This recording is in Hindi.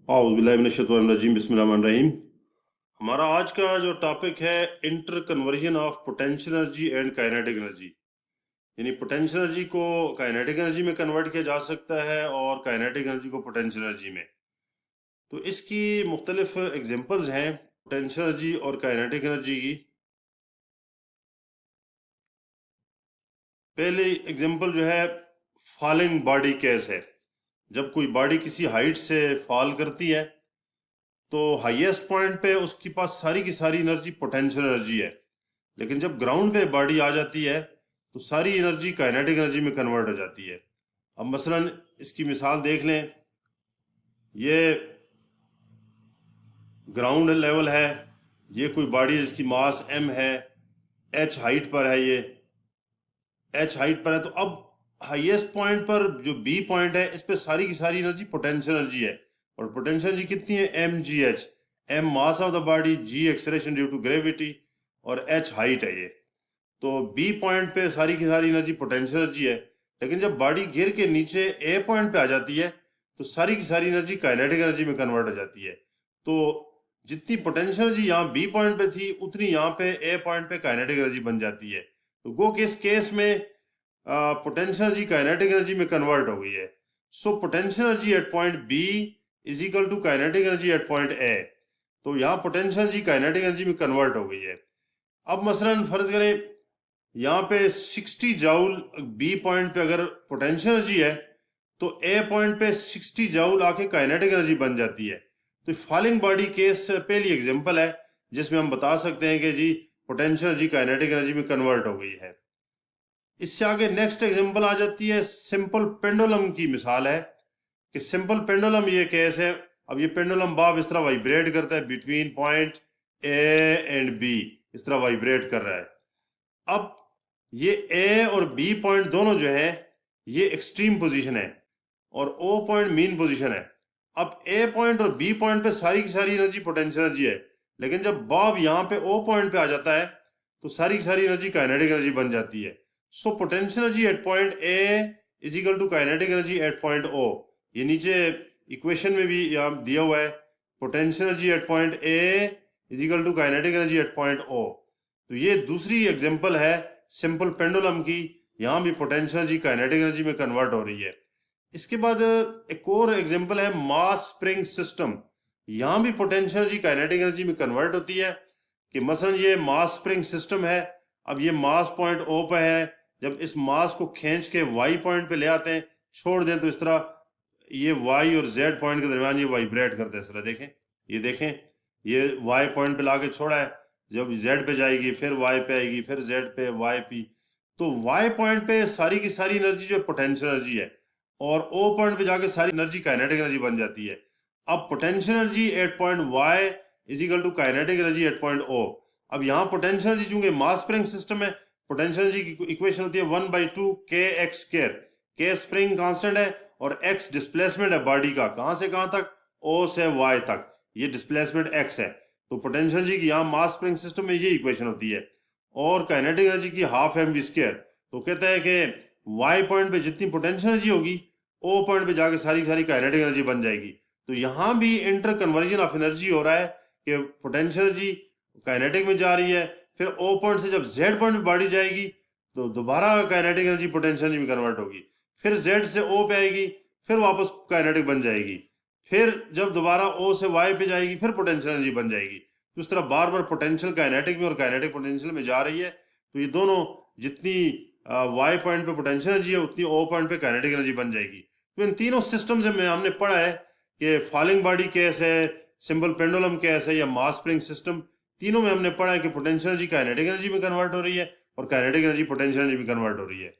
औज़ुबिल्लाहि बिस्मिल्लाहिर्रहमानिर्रहीम। हमारा आज का जो टॉपिक है inter conversion of potential energy and kinetic energy, यानी पोटेंशियल एनर्जी को काइनेटिक एनर्जी में कन्वर्ट किया जा सकता है और काइनेटिक एनर्जी को पोटेंशियल एनर्जी में। तो इसकी मुख्तलिफ एग्जांपल्स हैं पोटेंशियल एनर्जी और काइनेटिक एनर्जी की। पहली एग्जांपल जो है फॉलिंग बॉडी केस है। जब कोई बॉडी किसी हाइट से फॉल करती है तो हाईएस्ट पॉइंट पे उसके पास सारी की सारी एनर्जी पोटेंशियल एनर्जी है, लेकिन जब ग्राउंड पे बॉडी आ जाती है तो सारी एनर्जी काइनेटिक एनर्जी में कन्वर्ट हो जाती है। अब मसलन इसकी मिसाल देख लें, ये ग्राउंड लेवल है, ये कोई बॉडी है जिसकी मास m है, h हाइट पर है, ये h हाइट पर है। तो अब हाईएस्ट पॉइंट पर जो b पॉइंट है इस पे सारी की सारी एनर्जी पोटेंशियल एनर्जी है, और पोटेंशियल एनर्जी कितनी है, mgh। m mass of the body, g acceleration due to gravity और h हाइट है ये। तो b पॉइंट पे सारी की सारी एनर्जी पोटेंशियल एनर्जी है, लेकिन जब बॉडी गिर के नीचे a पॉइंट पे आ जाती है तो सारी की सारी एनर्जी काइनेटिक एनर्जी में कन्वर्ट हो जाती है। तो जितनी पोटेंशियल एनर्जी यहाँ b पॉइंट पे थी उतनी यहाँ पे a पॉइंट पे काइनेटिक एनर्जी बन जाती है। तो गो के इस केस में पोटेंशियल एनर्जी काइनेटिक एनर्जी में कन्वर्ट हो गई है। So potential energy at point b is equal to kinetic energy at point a। तो यहाँ पोटेंशियल एनर्जी काइनेटिक एनर्जी में कन्वर्ट हो गई है। अब मसलन फर्ज करें यहाँ पे 60 जूल बी पॉइंट पे अगर पोटेंशियल एनर्जी है तो ए पॉइंट पे 60 जूल आके काइनेटिक एनर्जी बन जाती है। तो फॉलिंग बॉडी केस पहली एग्जांपल है जिसमें हम बता सकते हैं कि जी पोटेंशियल एनर्जी काइनेटिक एनर्जी में कन्वर्ट हो गई है। इससे आगे नेक्स्ट एग्जांपल आ जाती है सिंपल पेंडुलम की मिसाल है कि सिंपल पेंडुलम ये केस है। अब ये पेंडुलम बाब इस तरह वाइब्रेट करता है between point A and B, इस तरह वाइब्रेट कर रहा है। अब ये ए और बी पॉइंट दोनों जो है ये एक्सट्रीम पोजीशन है और ओ पॉइंट मीन पोजीशन है। अब ए पॉइंट और बी पॉइंट पे सारी की सारी एनर्जी पोटेंशियल एनर्जी है, लेकिन जब बॉब यहाँ पे ओ पॉइंट पे आ जाता है तो सारी की सारी एनर्जी काइनेटिक एनर्जी बन जाती है। So potential energy at point A is equal to kinetic energy at point O. ये नीचे इक्वेशन में भी यहाँ दिया हुआ है, potential energy at point A is equal to kinetic energy at point O. तो ये दूसरी एग्जांपल है सिंपल पेंडुलम की, यहाँ भी पोटेंशियल एनर्जी काइनेटिक एनर्जी में कन्वर्ट हो रही है। इसके बाद एक और एग्जांपल है मास स्प्रिंग सिस्टम। यहाँ भी पोटेंशियल एनर्जी काइनेटिक एनर्जी में कन्वर्ट होती है कि मसलन ये मास स्प्रिंग सिस्टम है। अब ये मास पॉइंट ओ पे है, जब इस मास को खींच के वाई पॉइंट पे ले आते हैं, छोड़ दें, तो इस तरह ये वाई और जेड पॉइंट के दरमियान ये वाइब्रेट करते हैं। इस तरह देखें, ये देखें, ये वाई पॉइंट पे लाके छोड़ा है, जब जेड पे जाएगी फिर वाई पे आएगी, फिर जेड पे, वाई पी। तो वाई पॉइंट पे सारी की सारी एनर्जी जो पोटेंशियल एनर्जी है और ओ पॉइंट पे जाके सारी एनर्जी काइनेटिक एनर्जी बन जाती है। अब potential energy at point Y is equal to kinetic energy at point O. अब यहाँ पोटेंशियल एनर्जी चूंकि मास स्प्रिंग सिस्टम है, पोटेंशियल एनर्जी की इक्वेशन होती है 1/2 K X square. K spring constant है और एक्स डिस्प्लेसमेंट है बॉडी का, कहां से कहां तक, ओ से वाई तक, ये डिस्प्लेसमेंट एक्स है। तो पोटेंशियल एनर्जी की यहाँ मास स्प्रिंग सिस्टम में ये इक्वेशन होती है, और काइनेटिक एनर्जी की हाफ एम वी स्क्वायर। तो कहता है कि वाई पॉइंट पे जितनी पोटेंशियल एनर्जी होगी ओ पॉइंट पे जाके सारी सारी काइनेटिक एनर्जी बन जाएगी। तो यहाँ भी इंटर कन्वर्जन ऑफ एनर्जी हो रहा है कि पोटेंशियल एनर्जी काइनेटिक में जा रही है, फिर ओ पॉइंट से जब जेड पॉइंट पे बॉडी जाएगी तो दोबारा काइनेटिक एनर्जी पोटेंशियल एनर्जी में कन्वर्ट होगी, फिर जेड से ओ पे आएगी, फिर वापस काइनेटिक बन जाएगी, फिर जब दोबारा ओ से वाई पे जाएगी फिर पोटेंशियल एनर्जी बन जाएगी। तो इस तरह बार बार पोटेंशियल काइनेटिक में और काइनेटिक पोटेंशियल में जा रही है। तो ये दोनों जितनी वाई पॉइंट पे पोटेंशियल एनर्जी है उतनी ओ पॉइंट पे काइनेटिक एनर्जी बन जाएगी। तो इन तीनों सिस्टम से हमने पढ़ा है कि फॉलिंग बॉडी केस है, सिंपल पेंडुलम केस है या मास स्प्रिंग सिस्टम, तीनों में हमने पढ़ा है कि पोटेंशियल एनर्जी काइनेटिक एनर्जी में कन्वर्ट हो रही है और काइनेटिक एनर्जी पोटेंशियल एनर्जी में कन्वर्ट हो रही है।